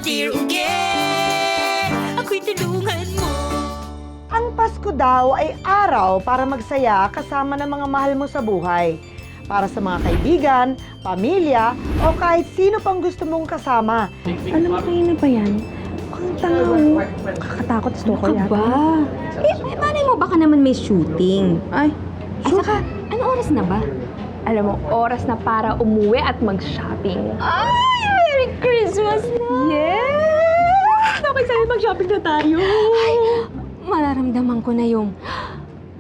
Dear Uge, ako'y tulungan mo. Ang Pasko daw ay araw para magsaya kasama ng mga mahal mo sa buhay. Para sa mga kaibigan, pamilya, o kahit sino pang gusto mong kasama. Alam mo kayo na ba yan? Ang tanga mo. Kakatakot, stalker yata. ba? Malay mo baka naman may shooting. Ay, At saka, ano oras na ba? alam mo, oras na para umuwi at mag-shopping. Ay, Merry Christmas na! Yes! Okay, sabi mag-shopping na tayo. Mararamdaman ko na yung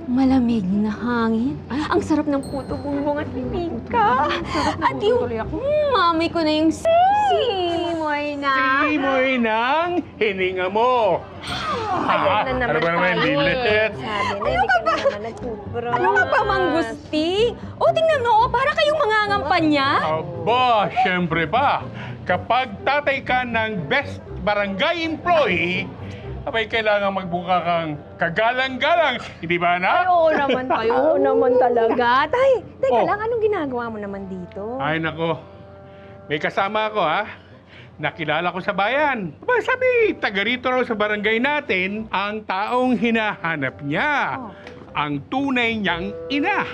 malamig na hangin. Ang sarap ng puto bumbong at bibingka. At yung mami ko na yung simoy na. Simoy ng hininga mo. Ayan na naman Ano ba naman, tayo lilit? Sabi na, hindi ka na naman nagtutbrush. Ano ka pa, Manggusting? O, tingnan mo, para kayong mangangampanya. Aba, syempre pa. Kapag tatay ka ng best barangay employee, abay kailangan magbuka kang kagalang-galang. Hindi ba, Ay, anak? oo naman tayo. Oo naman talaga. Teka Oh. lang, anong ginagawa mo naman dito? Ay, nako. May kasama ako, ha? Nakilala ko sa bayan. Aba, sabi, taga rito raw sa barangay natin, ang taong hinahanap niya. Ang tunay niyang ina.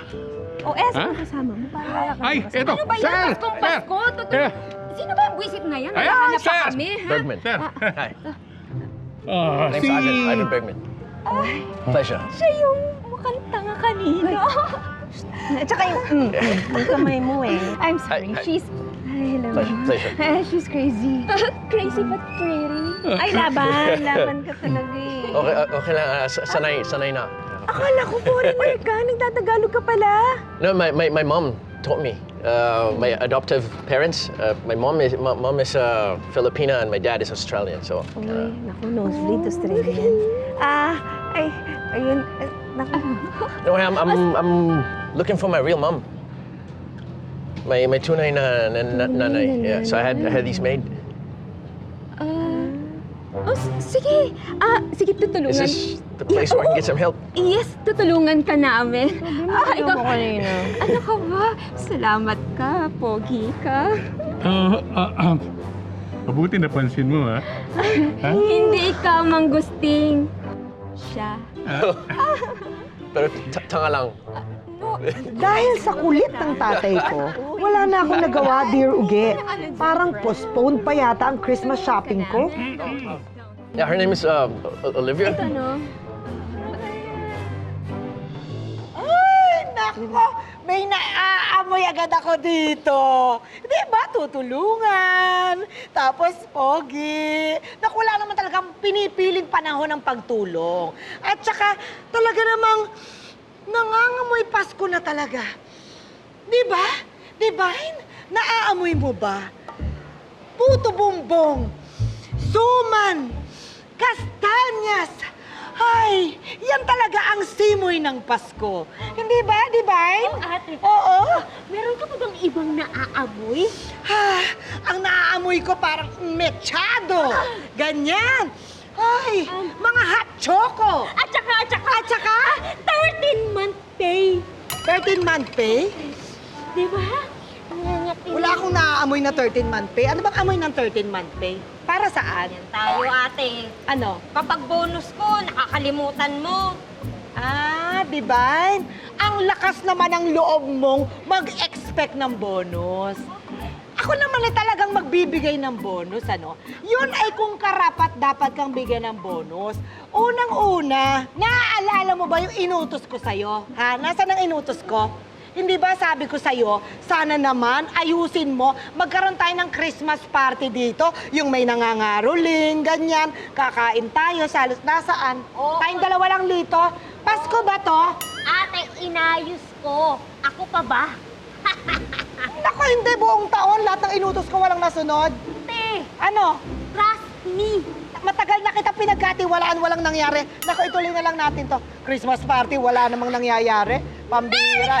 O, Ha? kasama mo. Para wala ka Ay, kasama. eto, Ano ba yan? sir! Paskong sir, Pasko? sir. Sino ba ang buwisit na yan? Ayan, Naghahanap pa sir. kami, ha? Bergman. Sir. Hi. Si... Name's Ivan Bergman. Pleasure. Siya yung mukhang tanga kanina. At saka yung kamay mo eh. I'm sorry, Hi. she's... Hello. Pleasure. She's crazy. Crazy but pretty. Ay, laban ka talaga eh. Okay lang. Sanay na. Akala ko foreigner ka, nagtatagalog ka pala. No, my mom taught me. My adoptive parents. My mom is Filipina and my dad is Australian. So. Uy, naku, nosebleed, Australian. Ayun, naku. No, I'm looking for my real mom. My tunay na nanay. Yeah. So I had these made. Oh, sige. Sige, tutulungan. Is this the place where I can get some help? Yes, tutulungan ka namin. Ikaw, mo kanina. ano ka ba? Salamat ka, pogi ka. Mabuti napansin mo, ha? Hindi ikaw, Manggusting. Siya. Pero tanga lang. Dahil sa kulit ng tatay ko, wala na akong nagawa, Dear Uge. Parang postponed pa yata ang Christmas shopping ko. Yeah, her name is Olivia. Ano? Ay, nako! May naaamoy agad ako dito. Di ba, tutulungan. Tapos, pogi. Naku, wala naman talagang pinipiling panahon ng pagtulong. At saka, talaga namang nangangamoy Pasko na talaga. Di ba? Di ba? Naaamoy mo ba? Puto bumbong, suman, kastanyas. Ay, yan talaga ang simoy ng Pasko. Hindi ba? Di ba? Ate. Oo. Meron ka pa bang ibang naaamoy? Ang naaamoy ko parang mechado. Ganyan. Ay, mga hot choco. At saka, 13-month pay. 13-month pay? Di ba? Wala akong naaamoy na 13-month pay. Ano bang amoy ng 13-month pay? Para saan? Tayo, ate. Ano? Kapag bonus ko, nakakalimutan mo. Divine, ang lakas naman ng loob mong mag-expect ng bonus. Ako naman ay talagang magbibigay ng bonus, ano? Yun ay kung karapat dapat kang bigyan ng bonus. Unang-una, naaalala mo ba yung inutos ko sa'yo? Ha? Nasaan ang inutos ko? Hindi ba sabi ko sa'yo, sana naman ayusin mo, magkaroon tayo ng Christmas party dito, yung may nangangaroling, ganyan, kakain tayo, salos nasaan? Oo. Tayong dalawa lang dito. Pasko ba to? Ate, inayos ko. Ako pa ba? Naku, hindi buong taon, lahat ng inutos ko walang nasunod. Ate, Ano? trust me. Matagal na kita pinagkatiwalaan, walang nangyari. Naku, ituloy na lang natin to. Christmas party, wala namang nangyayari. Pambira.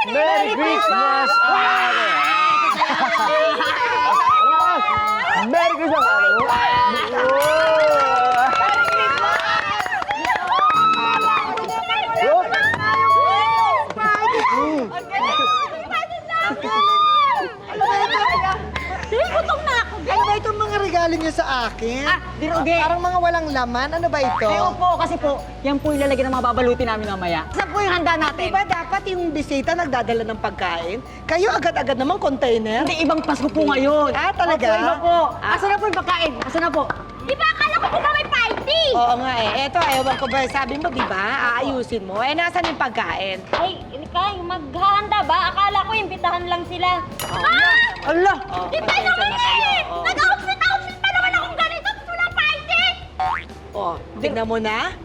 Merry Christmas! Merry Christmas! regalo niyo sa akin? Dirugi. Parang mga walang laman. Ano ba ito? Ay, opo, kasi po, yan po yung lalagyan ng mga babalutin namin mamaya. Saan po yung handa natin? Diba dapat yung bisita nagdadala ng pagkain? Kayo agad-agad naman container? Hindi, ibang Pasko po ngayon. Talaga? Opo, iba po. Asan na po yung pagkain? Asan na po? Di ba akala ko po ba may party? Oo nga eh. Eto, ewan ko ba, sabi mo, di ba? Aayusin mo. Nasaan yung pagkain? Ay, Kay, maghahanda ba? Akala ko imbitahan lang sila. Ala! Di ba naman eh? Nag-outfit pa naman akong ganito. Walang party! Tignan mo na.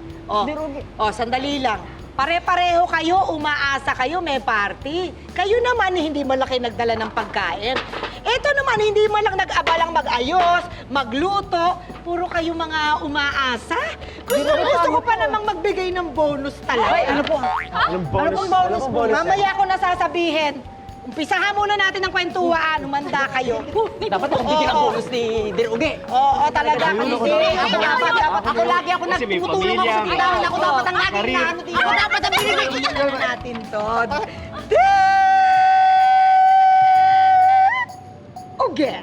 Sandali lang. Pare-pareho kayo, umaasa kayo, may party. Kayo naman, hindi malaki nagdala ng pagkain. Ito naman, hindi man lang nag-abalang mag-ayos, magluto. Puro kayo mga umaasa. Gusto ko pa namang magbigay ng bonus talaga. Ay, ano po? Anong bonus? Ano pong bonus po? Mamaya ko na sasabihin. Umpisahan muna natin ang kwentuhan. Umanda kayo. Dapat ako bigyan ng bonus ni Dirugi. Oo, talaga. Dapat ako lagi ako Kasi may nagtutulong ako sa pamilya. tindahan. Ako dapat ang lagi Karir. na ano dito. Ako dapat ang binibigyan natin to. Okay.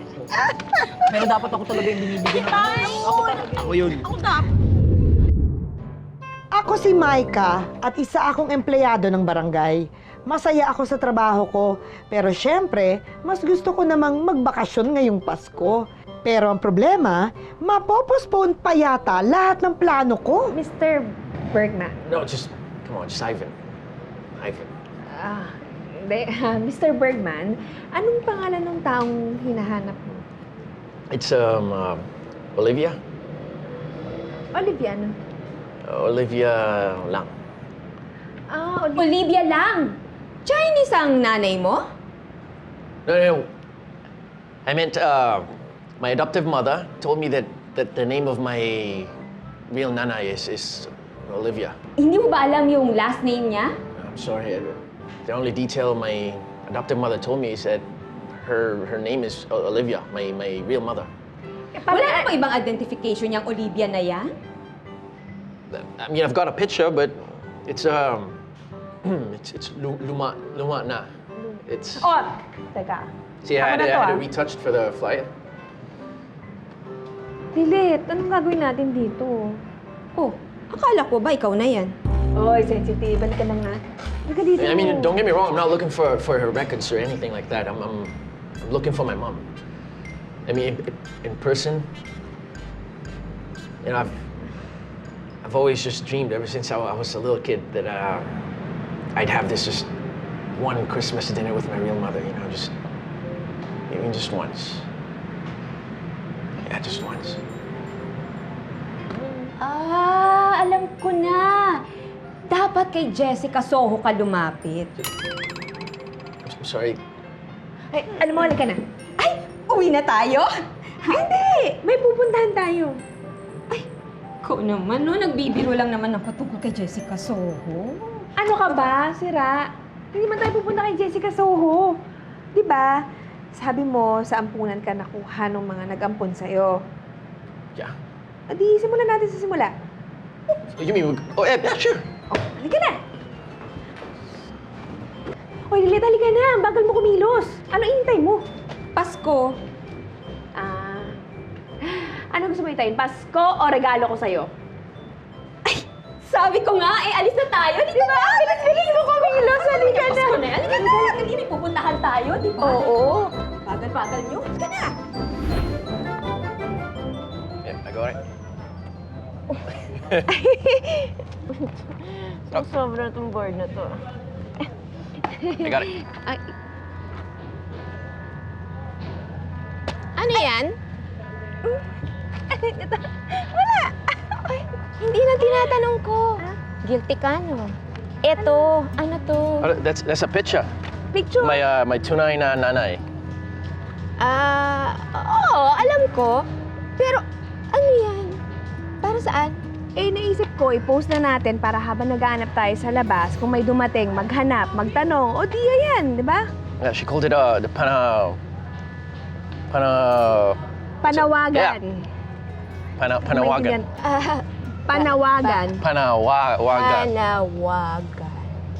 Pero dapat ako talaga yung binibigyan. Ako yun. Ako si Maika at isa akong empleyado ng barangay. Masaya ako sa trabaho ko, pero syempre, mas gusto ko namang magbakasyon ngayong Pasko. Pero ang problema, mapopospone pa yata lahat ng plano ko. Mr. Bergman. No, come on, just Ivan. Ivan. Hindi. Mr. Bergman, anong pangalan ng taong hinahanap mo? It's, Olivia? Olivia, ano? Olivia lang. Olivia lang! Chinese ang nanay mo? No. I meant, my adoptive mother told me that the name of my real nanay is Olivia. Hindi mo ba alam yung last name niya? I'm sorry. The only detail my adoptive mother told me is that her name is Olivia, my real mother. Wala na ba ibang identification niyang Olivia na yan? I mean, I've got a picture, but it's it's luma na. It's Teka. see, I Ako na to, had it retouched for the flyer. Lilit, anong gagawin natin dito? Oh, akala ko ba ikaw na yan? Oy, sensitive. Balik ka na nga. Halika dito. I mean, don't get me wrong. I'm not looking for her records or anything like that. I'm looking for my mom. I mean, in person. You know, I've always just dreamed ever since I was a little kid that I'd have this just one Christmas dinner with my real mother. You know, even just once. Yeah, just once. Alam ko na. Dapat kay Jessica Soho ka lumapit. I'm sorry. Ay, alam mo, halika na. Ay, uwi na tayo? Hindi! May pupuntahan tayo. Ikaw naman, no? Nagbibiro lang naman ako tungkol kay Jessica Soho. Ano ka ba, Sira? Hindi man tayo pupunta kay Jessica Soho. Di ba? Sabi mo, sa ampunan ka nakuha ng mga nag-ampun sa'yo. Yeah. Adi, simulan natin sa simula. You mean? Yeah, sure. Halika na! Hoy, Lilit, halika na. Ang bagal mo kumilos. Ano ihintay mo? Pasko. Ano gusto mo hintayin? Pasko o regalo ko sa'yo? Sabi ko nga, alis na tayo, di ba? Bilis mo kumilos. Halika na. Pasko na yan. Halika na. Hindi may pupuntahan tayo, di ba? Oo. Bagal-bagal nyo. Halika na. Yeah, I got it. Sobrang itong board na to. I got it. Ano yan? Wala. Ay, hindi na tinatanong ko. Guilty ka, no? Eto, ano to? That's a picture. Picture. My tunay na nanay. Oo, alam ko. Pero, ano yan? Para saan? Eh, naisip ko, i-post na natin para habang naghahanap tayo sa labas, kung may dumating, maghanap, magtanong, o di yan, di ba? Yeah, she called it the Panawagan. panawagan. Panawagan. Panawagan. Panawagan.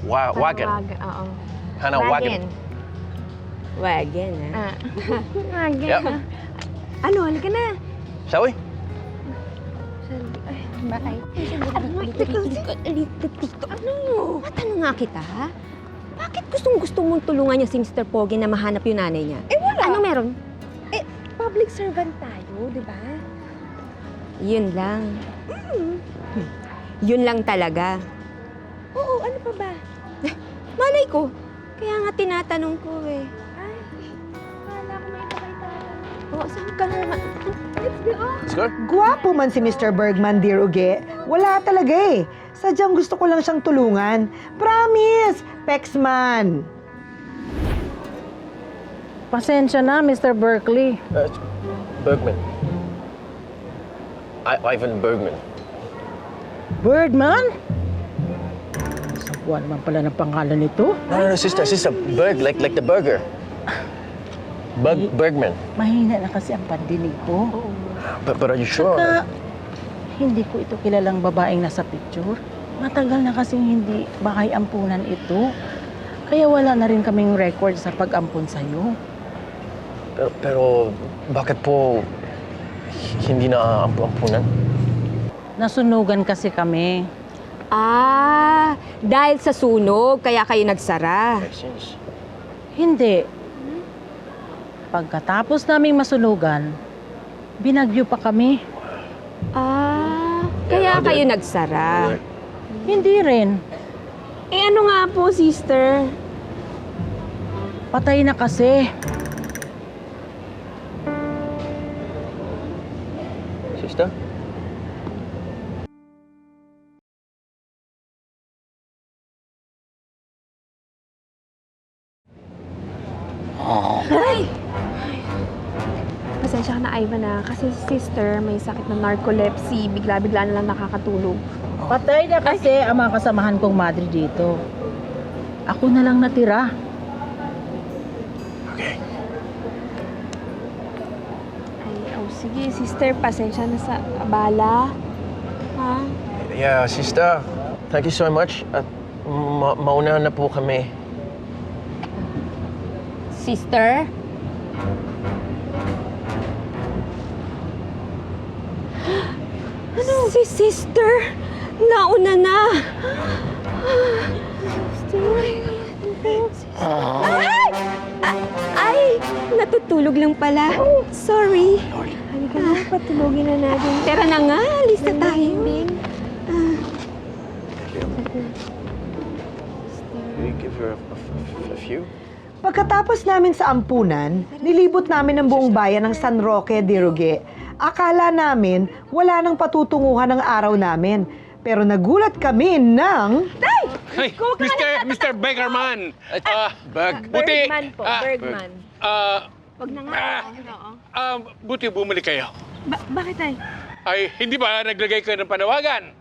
Wagan. Oo. Panawagan. Wagen, Wagen. Yep. Ano, halika na. Shall we? Ano? Matanong nga kita, ha? Bakit gustong-gusto mong tulungan niya si Mr. Pogi na mahanap yung nanay niya? wala. Ano meron? Public servant tayo, di ba? Yun lang. Yun lang talaga. Oo, ano pa ba? Malay ko. Kaya nga tinatanong ko eh. Ay, kala ko may pakaitan. Oo, saan ka naman? Let's go. Let's go. Gwapo man si Mr. Bergman, dear Uge. Wala talaga eh. Sadyang gusto ko lang siyang tulungan. Promise! Pexman! Pasensya na, Mr. Berkeley. Bergman. Ivan Bergman. Birdman? Sakwa naman pala ng pangalan nito. No, sister. Berg, like the burger. Bergman. Mahina na kasi ang pandinig ko. But are you sure? Saka, hindi ko ito kilalang babaeng nasa picture. Matagal na kasing hindi bahay ampunan ito. Kaya wala na rin kaming record sa pag-ampun sa'yo. Pero bakit po hindi na ampunan? Nasunugan kasi kami. Ah, dahil sa sunog, kaya kayo nagsara. Makes sense. Hindi. Pagkatapos naming masunugan, binagyo pa kami. Ah, kaya kayo nagsara. Hindi rin. Eh ano nga po, sister? Patay na kasi. Sister? Pasensya ka na, Ivan, kasi si sister may sakit na narcolepsy. Bigla-bigla na lang nakakatulog. Patay na kasi ang mga kasamahan kong madre dito. Ako na lang natira. Okay. Ay, sige, sister, pasensya na sa abala. Ha? Yeah, sister. Thank you so much. At mauna na po kami. Sister? Ano? Si sister? Nauna na. Ay! Natutulog lang pala. Sorry. Halika na, patulogin na natin. Tara na nga, alis na tayo. Can you give her a few? Pagkatapos namin sa ampunan, nilibot namin ang buong bayan ng San Roque de Ruge. Akala namin wala nang patutunguhan ng araw namin. Pero nagulat kami ng... Hey, Mr. Beckerman! Berg. Buti, Bergman po, Bergman. Wag na nga. buti bumalik kayo. Bakit, ay? Ay, hindi ba naglagay kayo ng panawagan?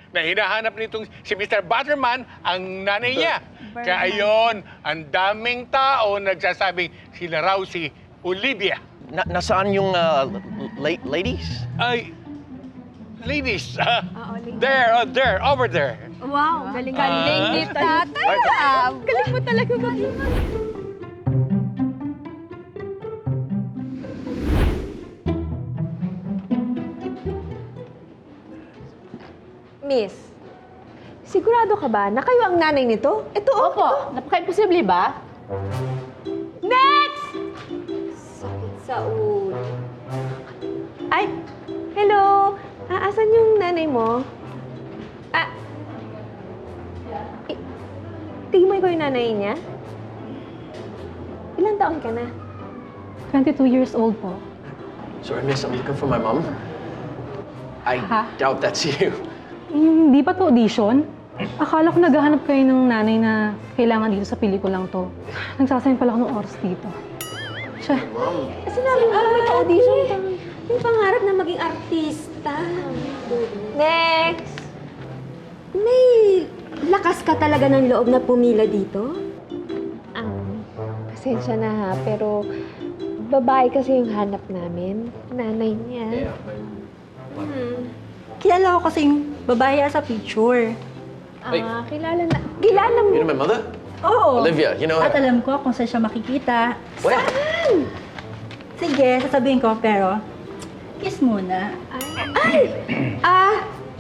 Na hinahanap nitong si Mr. Butterman ang nanay niya. Kaya ayun, ang daming tao nagsasabing sila raw si Olivia. Nasaan yung ladies? Ay, ladies, ladies. there, over there. Wow, galing Galing ni tatay. Galing mo talaga mag- Miss, sigurado ka ba na kayo ang nanay nito? Ito, Opo, napaka-imposible ba? Next! Sakit sa ulo. Ay, hello. Asan yung nanay mo? Tingin mo ikaw yung nanay niya? Ilang taon ka na? 22 years old po. Sorry, miss, I'm looking for my mom. I doubt that's you. Hindi pa to audition. Akala ko naghahanap kayo ng nanay na kailangan dito sa pelikulang to. Nagsasayang pala ako ng oras dito. Siya. Sinabi mo may ka-audition ka. Yung pangarap na maging artista. Next! May lakas ka talaga ng loob na pumila dito? Pasensya na ha, pero babae kasi yung hanap namin. Nanay niya. Kilala ko kasi yung babae sa picture. Kilala na. Kilala mo. You know my mother? Oo. Olivia, you know her? At alam ko kung saan siya makikita. Where? Sige, sasabihin ko, pero Kiss muna.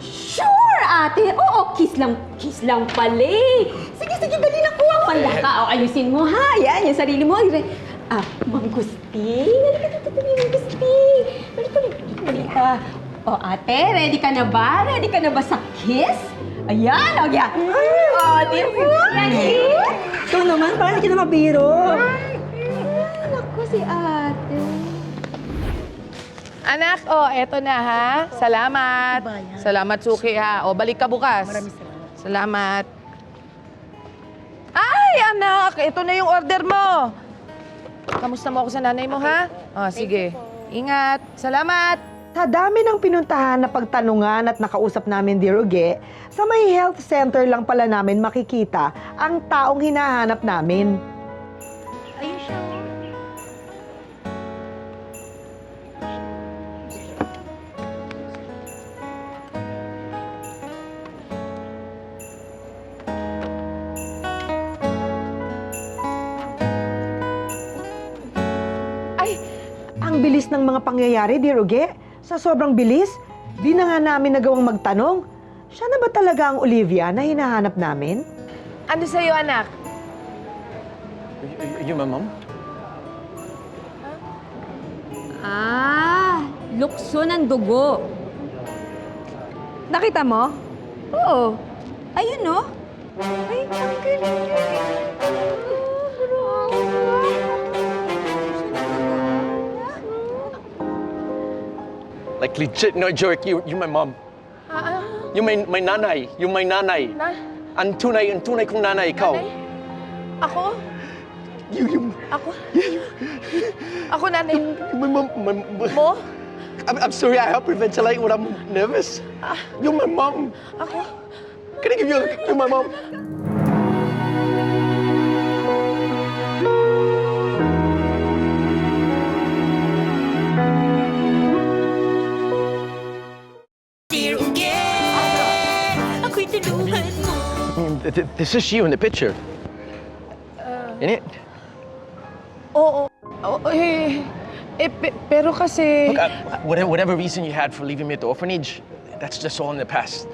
Sure, ate. Oo, kiss lang pala eh. Sige, dali na kuha mo. Palaka, ayusin mo ha. Yan, yung sarili mo. Ma'am Gusting. Halika dito, Ma'am Gusting. Halika. O, ate, ready ka na ba? Ready ka na ba sa kiss? Ayan, o, yan. O, di ba? Yan, Ito naman, parang hindi ka na mabiro. Naku, si ate. Anak, eto na ha. Salamat. Salamat, Suki ha. Balik ka bukas. Maraming salamat. Salamat. Ay, anak! Ito na yung order mo. Kamusta mo ako sa nanay mo, ha? Sige. Ingat. Salamat. Sa dami ng pinuntahan na pagtanungan at nakausap namin, Dear Uge, sa may health center lang pala namin makikita ang taong hinahanap namin. Ayun siya. Ay, ang bilis ng mga pangyayari, Dear Uge. Sa sobrang bilis, di na nga namin nagawang magtanong. Siya na ba talaga ang Olivia na hinahanap namin? Ano sa'yo, anak? You my mom? Lukso ng dugo. Nakita mo? Oo. Ayun, no? Ay, ang galing. Like legit, no joke. You my mom. You my nanay. You my nanay. Ang tunay kong nanay, ikaw. Ako? You. Ako, nanay. My mom. Mo? I'm sorry, I hyperventilate when I'm nervous. You're my mom. Ako? Can I give you a you're my mom? Dear Uge, ako'y tulungan mo. This is you in the picture. In it? Oo. Pero kasi... Look, whatever reason you had for leaving me at the orphanage, that's just all in the past.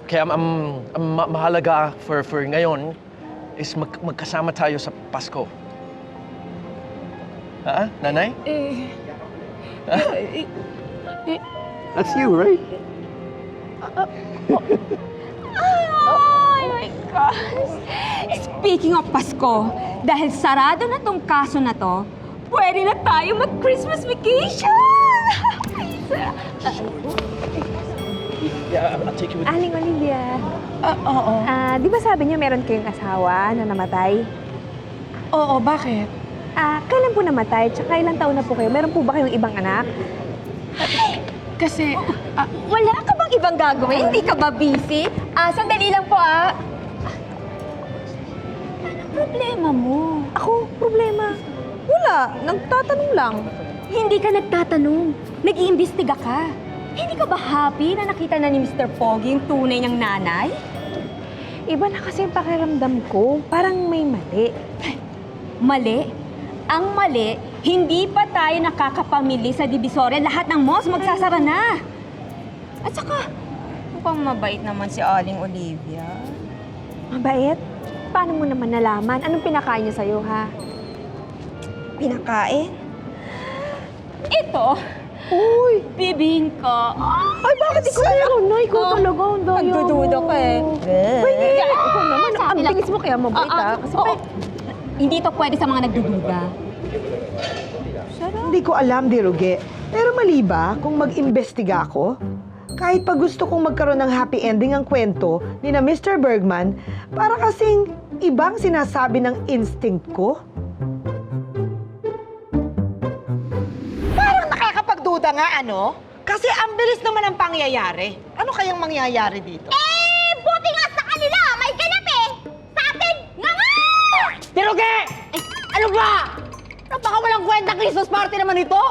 Kaya ang mahalaga for ngayon is magkasama tayo sa Pasko. Nanay? That's you, right? Oh my gosh! Speaking of Pasko, dahil sarado na tong kaso na to, pwede na tayo mag-Christmas vacation! Yeah, I'll take you with Aling Olivia. Oo. Di ba sabi niyo meron kayong asawa na namatay? Oo, bakit? Kailan po namatay? Tsaka ilang taon na po kayo? Meron po ba kayong ibang anak? Kasi... Wala ka bang ibang gagawin? Hindi ka ba busy? Sandali lang po Anong problema mo? Ako, problema. Wala, nagtatanong lang. Hindi ka nagtatanong. Nag-iimbestiga ka. Hindi ka ba happy na nakita na ni Mr. Pogi yung tunay niyang nanay? Iba na kasi yung pakiramdam ko. Parang may mali. Mali? Ang mali, hindi pa tayo nakakapamili sa Divisoria. Lahat ng malls magsasara na. At saka, mukhang mabait naman si Aling Olivia. Mabait? Paano mo naman nalaman? Anong pinakain niya sa'yo, ha? Pinakain? Ito. Uy! Bibingka. Ay, bakit ikaw meron na? Ikaw talaga, ang daya mo. Nagdududa ka eh. Ikaw naman, ang bilis mo kaya mabait, ha? Kasi Hindi to pwede sa mga nagdududa. Hindi ko alam, Dear Uge. Pero mali ba kung mag-imbestiga ako? Kahit pa gusto kong magkaroon ng happy ending ang kwento ni na Mr. Bergman, para kasing ibang sinasabi ng instinct ko. Parang nakakapagduda nga, ano? Kasi ang bilis naman ang pangyayari. Ano kayang mangyayari dito? Buti nga sa kanila, may ganap eh! Sa atin, nga nga! Dear Uge! Ano ba? Napaka walang kwenta Christmas party naman ito!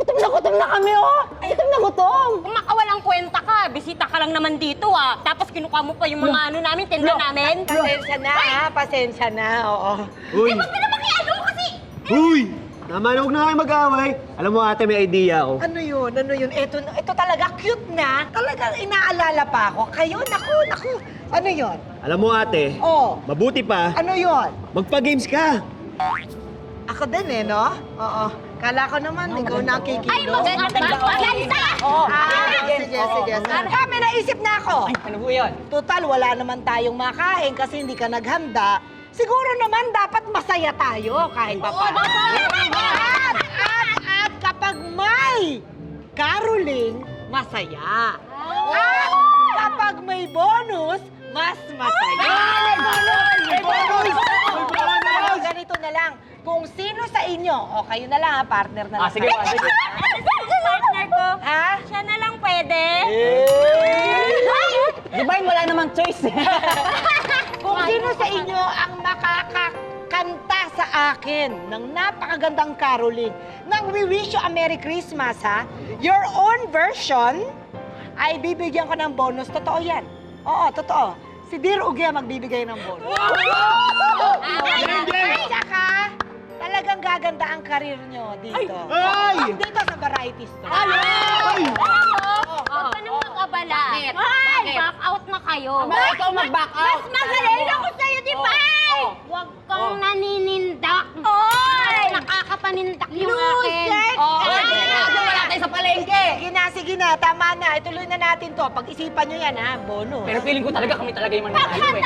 Gutom na kami, oh! Gutom na gutom! Kung makawalang kwenta ka, bisita ka lang naman dito Tapos kinukuha mo pa yung mga ano namin, tinda namin. Pasensya na, ha? Pasensya na, oo. Uy! Ba't ka naman kaya ano kasi? Uy! Tama na, huwag na kayo mag-away. Alam mo ate, may idea ako. Ano yun? Ano yun? Ito talaga cute na. Talagang inaalala pa ako. Kayo, naku. Ano yun? Alam mo ate, Oh, mabuti pa, ano yun? magpa-games ka. Ako din eh, no? Oo. Kala ko naman, ikaw na ang kikilos. Ay, maganda! Oo. Sige. May naisip na ako. Ano po yun? Total, wala naman tayong makain kasi hindi ka naghanda. Siguro naman dapat masaya tayo kahit pa paano. At kapag may caroling, masaya. At kapag may bonus, mas masaya. May bonus! Ganito na lang. Kung sino sa inyo, o kayo na lang ha, partner na lang. Sige. Partner ko. Ha? Siya na lang pwede. Di ba wala namang choice eh? Kung sino sa inyo ang makakakanta sa akin ng napakagandang caroling, nang we wish you a Merry Christmas, ha? Your own version, ay bibigyan ko ng bonus. Totoo yan. Oo, totoo. Si Dear Uge ang magbibigay ng bonus. Tsaka, talagang gaganda ang karir nyo dito. Ay! Dito sa variety store. Huwag ka nang mag-abala. Ay, back out na kayo. Ikaw mag-back out. Mas magaling ako sa'yo, di ba? Huwag kang naninindak. Nakakapanindak yung akin. Wala tayo sa palengke. Sige na, tama na. Ituloy na natin to. Pag-isipan nyo yan, ha? Bonus. Pero feeling ko talaga kami talaga yung mananalo eh.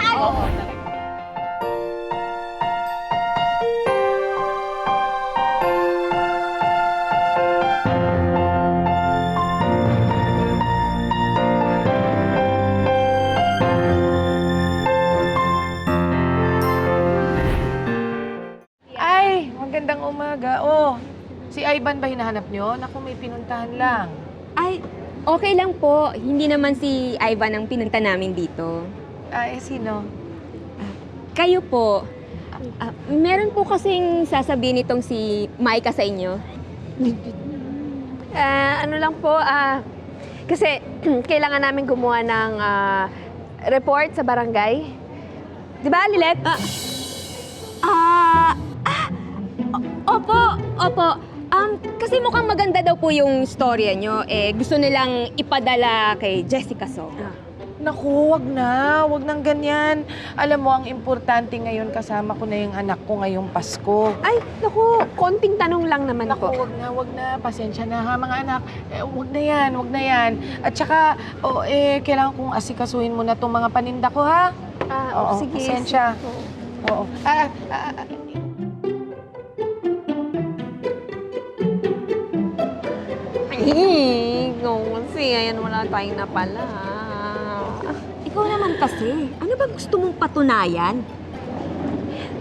Ay, magandang umaga. Oh, si Ivan ba hinahanap nyo? Naku, may pinuntahan lang. Ay, okay lang po. Hindi naman si Ivan ang pinunta namin dito. Ay, sino? Kayo po. Meron po kasing sasabihin itong si Maika sa inyo. Ano lang po, kasi kailangan namin gumawa ng report sa barangay. Di ba, Lilet? Opo. Kasi mukhang maganda daw po yung storya nyo. Gusto nilang ipadala kay Jessica Soho. Naku, wag na. Wag nang ganyan. Alam mo, ang importante ngayon, kasama ko na yung anak ko ngayong Pasko. Ay, naku, konting tanong lang naman Naku, po. wag na. Pasensya na ha, mga anak. Wag na yan. At saka, kailangan kong asikasuhin mo na itong mga paninda ko, ha? Oo, sige. pasensya. Oo. Kasi, ayan, wala tayong napala. Ikaw naman kasi. Ano ba gusto mong patunayan?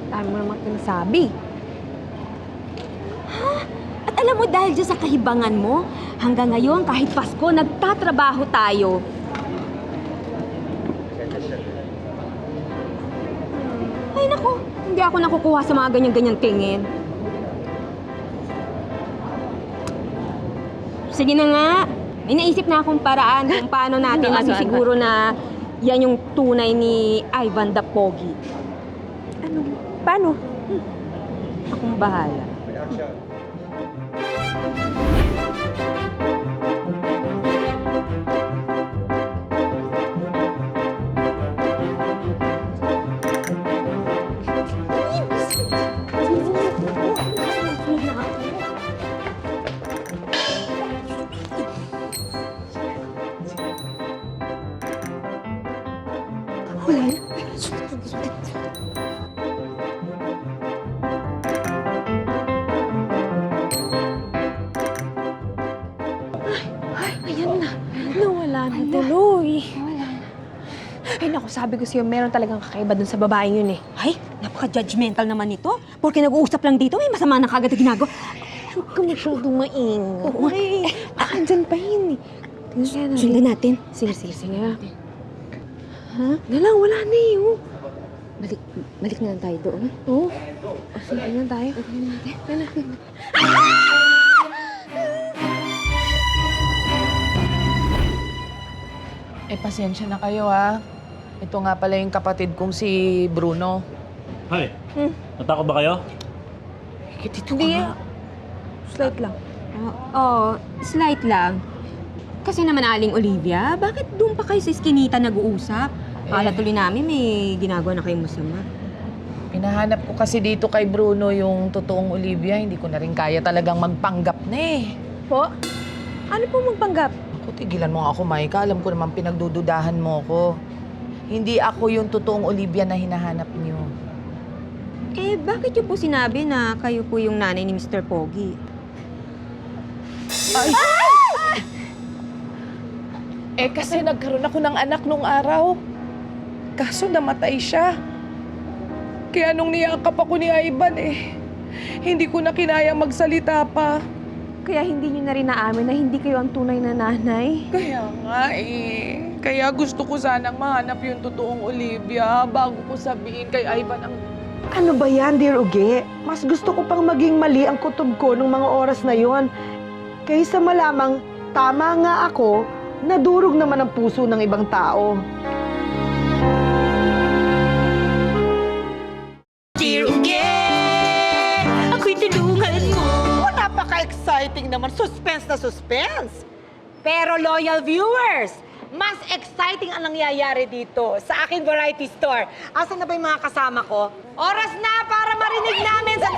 Dami mo naman sinasabi. At alam mo, dahil dyan sa kahibangan mo, hanggang ngayon, kahit Pasko, nagtatrabaho tayo. Ay, naku. Hindi ako nakukuha sa mga ganyan-ganyang tingin. Sige na nga. May naisip na akong paraan kung paano natin masisiguro na yan yung tunay ni Ivan the Pogi. Paano? Akong bahala. Nawala na tuloy. Ay, naku, sabi ko sa'yo, meron talagang kakaiba dun sa babaeng yun eh. Ay, napaka-judgmental naman ito. Porque nag-uusap lang dito, may masama na kagad na ginagawa. Huwag ka masyadong maingay. Andyan pa yun eh. Sundan natin. Sige. Ha? Nalang, wala na eh. Oh. Balik na lang tayo doon. Oo. Sige na tayo. Pasensya na kayo, ha? Ito nga pala yung kapatid kong si Bruno. Hay, natakot ba kayo? Dito ka nga. Slight lang. Slight lang. Kasi naman, Aling Olivia, bakit doon pa kayo sa iskinita nag-uusap? Akala tuloy namin may ginagawa na kayong masama. Pinahanap ko kasi dito kay Bruno yung totoong Olivia. Hindi ko na rin kaya talagang magpanggap na eh. Po? Ano po magpanggap? Ako, tigilan mo nga ako, Maika. Alam ko naman pinagdududahan mo ko. Hindi ako yung totoong Olivia na hinahanap niyo. Eh, bakit niyo po sinabi na kayo po yung nanay ni Mr. Pogi? Eh, kasi nagkaroon ako ng anak nung araw. Kaso namatay siya. Kaya nung niyakap ako ni Ivan hindi ko na kinaya magsalita pa. Kaya hindi niyo na rin naamin na hindi kayo ang tunay na nanay? Kaya nga Kaya gusto ko sanang mahanap yung totoong Olivia bago ko sabihin kay Ivan ang... Ano ba yan, Dear Uge? Mas gusto ko pang maging mali ang kutob ko nung mga oras na yon. Kaysa malamang tama nga ako, nadurog naman ang puso ng ibang tao. Dear Uge, ako'y tulungan mo. Napaka-exciting naman. Suspense na suspense. Pero loyal viewers, mas exciting ang nangyayari dito sa aking variety store. Asan na ba yung mga kasama ko? Oras na para marinig namin sa...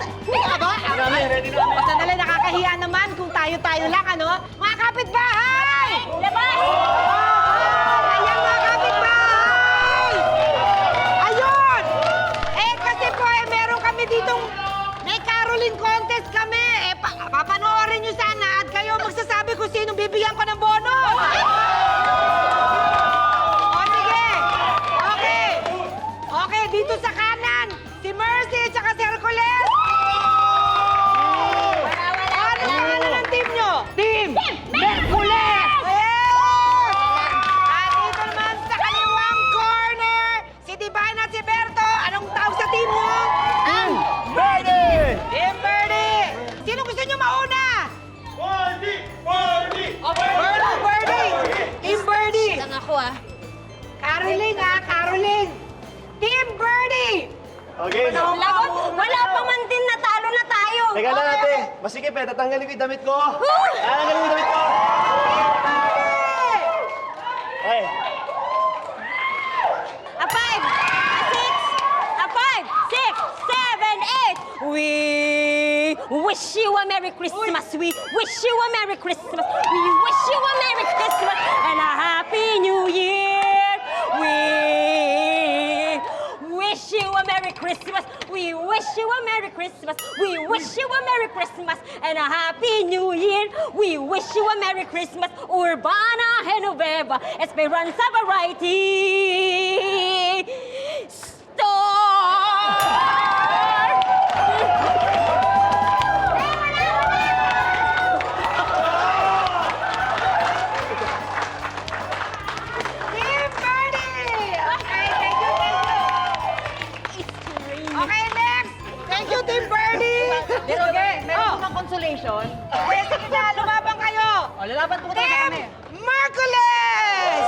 Sandali, nakakahiya naman kung tayo-tayo lang, ano? Mga kapitbahay! Labas! Ayan, mga kapitbahay! Ayun! Kasi po, meron kami ditong... May caroling contest kami. Papanoorin nyo sana at kayo magsasabi kung sino bibigyan ko ng bonus. O, sige. Okay, dito sa kanan, si Mercy at si Hercules. Ano ng team nyo? Team Hercules! At dito naman sa kaliwang corner, si Divine at si Berto. Anong tawag sa team nyo? Team Birdie! Sino gusto nyo mauna? Birdie! Team Birdie! Lang ako Caroling Caroling! Team Birdie! Okay. Wala pa man din, natalo na tayo. Teka lang ate. Masikip tatanggalin ko yung damit ko. Tatanggalin ko yung damit ko. Okay. A 5, a 6, a 5, 6, 7, 8. We wish you a Merry Christmas. We wish you a Merry Christmas. We wish you a Merry Christmas and a Happy New Year. We wish you a Merry Christmas. We wish you a Merry Christmas. We wish you a Merry Christmas and a Happy New Year. We wish you a Merry Christmas, Urbana, Genoveva, Esperanza Variety Store. Team Birdie! Okay, thank you. Okay, next! Thank you, Team Birdie! Meron bang consolation? Okay, sige na, lumabang kayo! Lalaban po tayo kami. Team Mercules!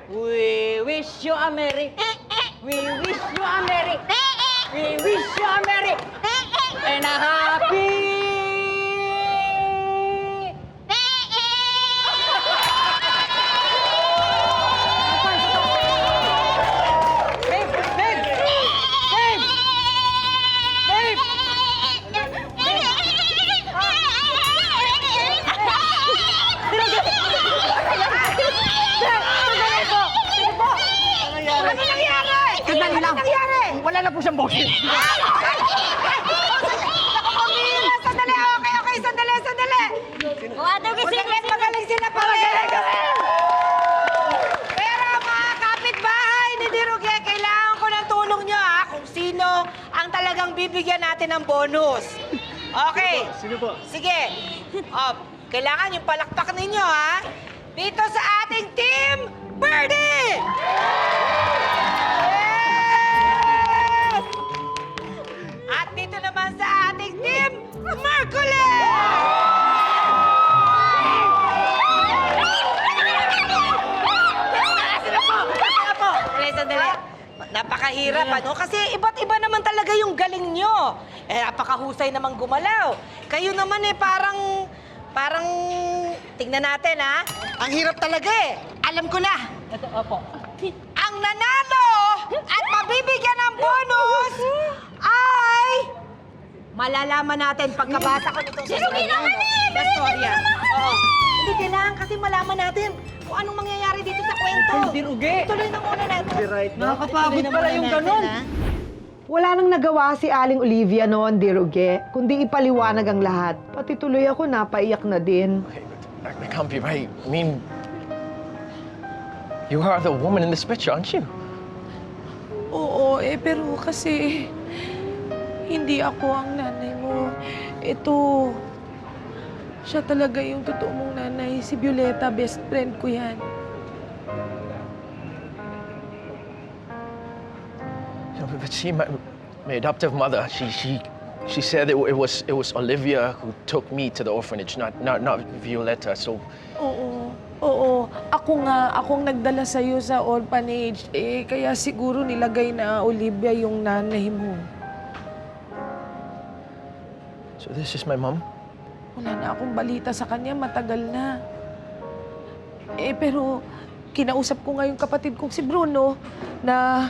We wish you a merry. We wish you a merry. We wish you a merry. And a happy. Wala na po siyang boses. Sandali, okay, sandali. Magaling sila pa. Pero mga kapitbahay ni Diruge, kailangan ko ng tulong nyo kung sino ang talagang bibigyan natin ng bonus. Okay. Sino po? Sige. Kailangan yung palakpak ninyo, dito sa ating Team Birdie! At dito naman sa ating Team Mercules! Sila po! Sandali. Napakahirap, ano? Kasi iba't iba naman talaga yung galing nyo. Napakahusay namang gumalaw. Kayo naman parang, tingnan natin, ha? Ang hirap talaga Alam ko na. Ito, opo. Ang nanalo at mabibigyan ng bonus ay... Malalaman natin pagkabasa ko nitong storya. Oo. Hindi kailangan kasi malaman natin kung anong mangyayari dito sa kwento. Hindi rugi. Tuloy na muna natin. Nakakapagod pala yung ganun. Wala nang nagawa si Aling Olivia noon, Diruge, kundi ipaliwanag ang lahat. Pati tuloy ako napaiyak na din. Okay, but that can't be right. I mean, you are the woman in this picture, aren't you? Oo, pero kasi hindi ako ang nanay mo. Ito, siya talaga yung totoo mong nanay. Si Violeta, best friend ko yan. But see, my adoptive mother, she said it was Olivia who took me to the orphanage, not Violeta. So Oo. Akong nagdala sa'yo sa orphanage. Kaya siguro nilagay na Olivia yung nanay mo. so this is my mom. Wala na akong balita sa kanya, matagal na. Pero kinausap ko nga yung kapatid kong si Bruno na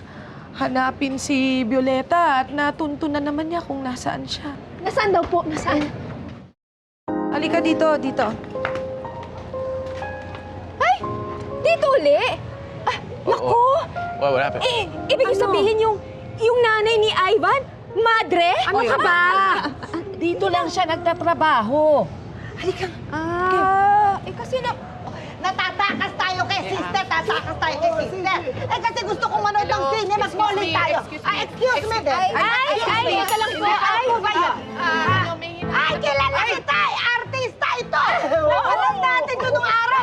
hanapin si Violeta at natuntunan naman niya kung nasaan siya. Nasaan daw po? Nasaan? Halika dito. Dito uli? Naku! What happened? Ibig sabihin yung nanay ni Ivan? Madre? Ano ka ba? Dito lang siya nagtatrabaho. Halika. Kasi Natatakas tayo kay sister, kasi gusto kong manood ng sine, mag-bowling tayo. Excuse me din. Teka lang po. Ano ba yan? Kilala kita, artista ito. Alam natin ito nung araw.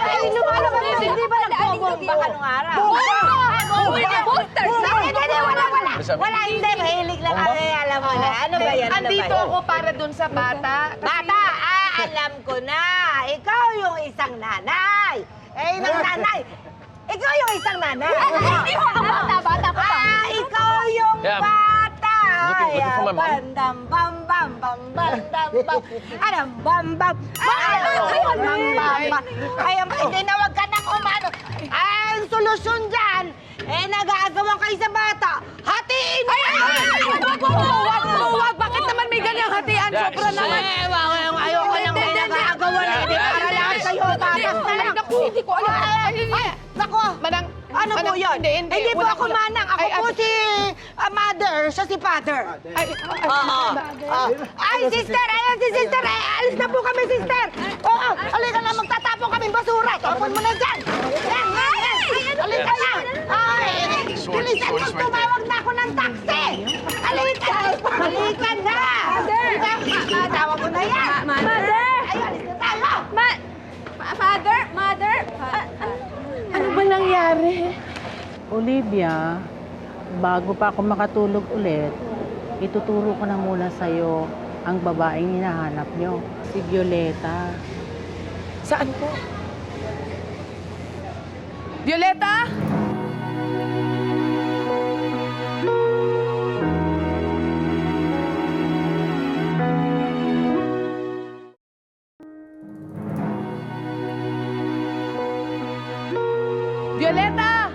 Hindi ba nagbombomba ka nung araw? Wala, hindi. Mahilig lang kami, alam mo na. Ano ba yan? Andito ako para dun sa bata. Bata, alam ko na. Ikaw yung isang nanay. Nang nanay. Ikaw yung isang nanay. Hindi mo ang bata pa. Ikaw yung Yeah. bata. Looking for my mom. Bandam, bam, bam, bam, bandam, bam. Anam, bam, bam. Hindi na wag ka nang umano. Ang solusyon dyan, nag-aagawan kayo sa bata. Hatiin mo! Wag! Bakit naman may ganyang hatian? Sobra naman. Ayoko nang may nag-aagawan. Para lahat kayo, patas na lang. Hindi ko alam. Nako! Manang, Ano po yun? Hindi po ako manang. Ako po si mother. Siya si father. Ay, sister! Ayan si sister! Alis na po kami, sister! Oo! Halika na, magtatapon kami basura. Tapon mo na dyan! Yan! Halika na! Ay! Bilisan mo, tumawag na ako ng taxi! Halika! Halika na! Tawag mo na yan! Mother! Ay, alis na tayo! Mother! ano ba nangyari? Olivia, bago pa ako makatulog ulit, ituturo ko na muna sa'yo ang babaeng hinahanap nyo, si Violeta. Saan po? Violeta? Violeta!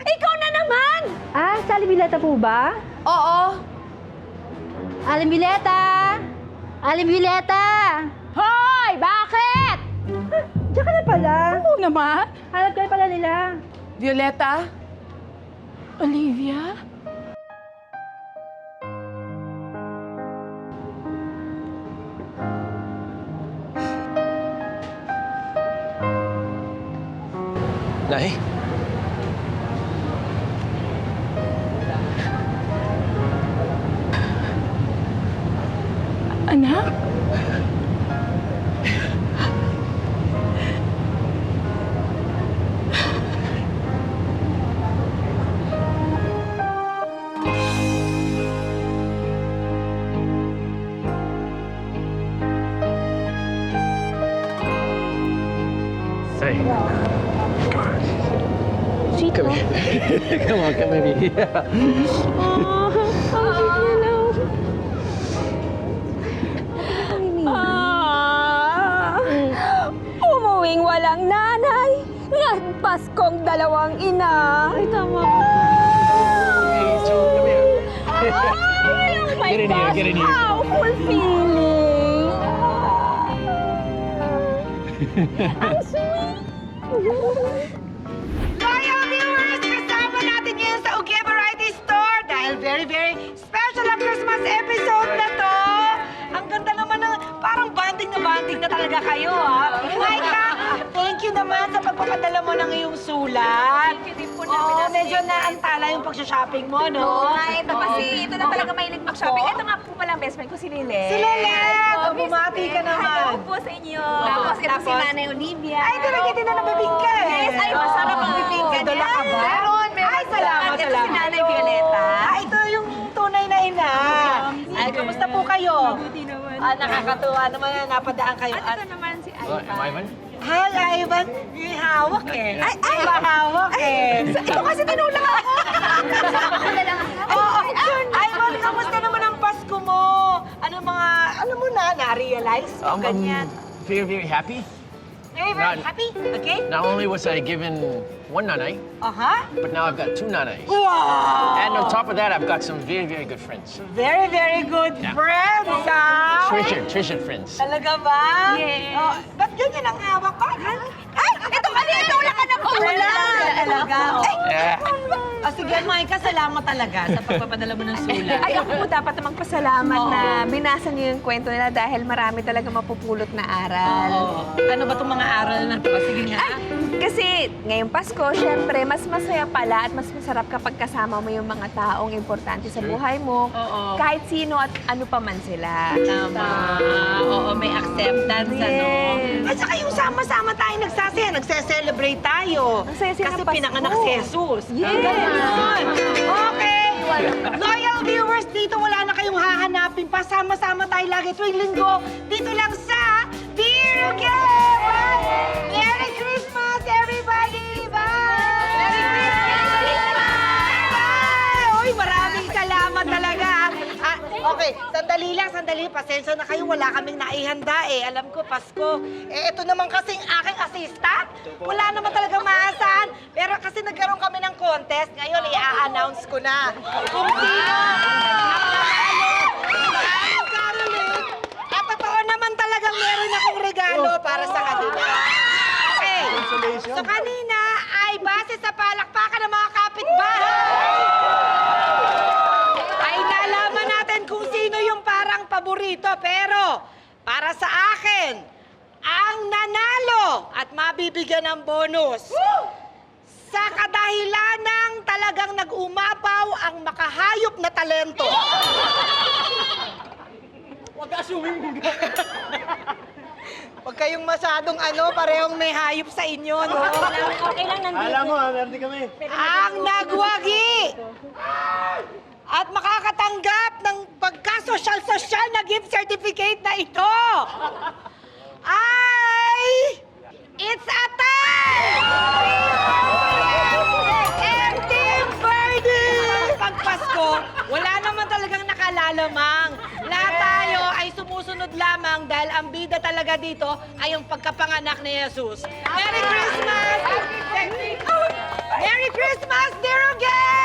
Ikaw na naman! Sally Violeta po ba? Oo. Aling Violeta! Aling Violeta! Hoy! Bakit? Diyan ka na pala. Oo naman. Hanap kayo pala nila. Violeta? Olivia? Nay? Anak? Say. Come here. Come on, come here. Umuwing walang nanay, nagpas kong dalawang ina. Ay, tama po. Hey, so come here. Oh my Get in here, gosh, get in here. how fulfilling. Ang sweet. Loyal viewers, kasama natin ngayon sa Uge Variety Store dahil very, very special ang Christmas episode na to. Ang ganda naman ng parang banding na talaga kayo, ha? Maika, thank you naman sa pagpapadala mo ng iyong sulat. Thank you din po Oo, medyo naantala yung pag-shopping mo, no? Oo nga, ito kasi ito na talaga mahilig mag-shopping. Ito nga po pala ang best friend ko, si Lilet. Si Lilet! Yes, po, Bumati ka naman. Hello po sa inyo. Tapos ito si Nanay Olivia. Ay, talaga din na nabibingka eh. Yes, ay masarap ang bibingka niya. Dala ka ba? Meron. Ay, salamat, Ito si salamat. Nanay Violeta. Ah, ito yung tunay na ina. Ay, kamusta po kayo? Mabuti naman. Ah, nakakatuwa naman na napadaan kayo. At ito naman si Oh, am I Ivan? Hi, Ivan. May hawak eh. Ay, mahawak eh. Ito kasi tinulak ako. Oo, Ivan, kamusta naman ang Pasko mo? Ano mga, alam mo na-realize mo I'm ganyan? very, very happy. Very, very not- happy, okay? Not only was I given one nanay, Aha. but now I've got two nanays. Wow! And on top of that, I've got some very, very good friends. Very, very good friends, ha? Treasured friends. Talaga ba? Yes. Oh, ba't ganyan ang hawak ko? Ay, ito kasi tulak ka ng Talaga. Ay, Yeah. sige, Maika, salamat talaga sa pagpapadala mo ng sulat. Ay, ako po dapat namang pasalamat na binasa niyo yung kwento nila dahil marami talaga mapupulot na aral. Oo. Ano ba itong mga aral na to? Sige nga. Kasi ngayong Pasko, syempre, mas masaya pala at mas masarap kapag kasama mo yung mga taong importante sa buhay mo. Oo. Kahit sino at ano pa man sila. Tama. Oo, may acceptance, ano? Yes. At saka yung sama-sama tayo nagsasaya, nagse-celebrate tayo. Ang saya-saya Kasi ng Pasko. pinanganak si Jesus. Yes. Ganon. Okay. Loyal viewers, dito wala na kayong hahanapin pa. Sama-sama tayo lagi tuwing linggo. Dito lang sa Biruge! Merry Christmas, everybody! Bye! Merry Christmas! Bye! Uy, maraming salamat talaga. Ah, okay, sandali. Pasensya na kayo, wala kaming naihanda eh. Alam ko, Pasko. Eh, ito naman kasing aking assistant. Wala naman talaga maasahan. Pero kasi nagkaroon kami ng contest, ngayon i-a-announce ko na. Kung sino ang Caroline. At totoo naman talagang meron akong regalo para sa kanila. Okay. So kanina ay base sa palakpakan ng mga kapitbahay. Ay nalaman natin kung sino yung parang paborito. Pero para sa akin, ang nanalo at mabibigyan ng bonus. Sa kadahilanang talagang nag-umapaw ang makahayop na talento. Huwag assuming mo. Huwag kayong masyadong parehong may hayop sa inyo, no? Okay lang nandito. Alam mo, meron din kami. Ang nagwagi at makakatanggap ng pagka-social-social na gift certificate na ito ay it's a tie! And Team Birdie! Pag Pasko, wala naman talagang nakalalamang. Lahat tayo ay sumusunod lamang dahil ang bida talaga dito ay ang pagkapanganak ni Jesus. Merry Christmas! Merry Christmas, dear again!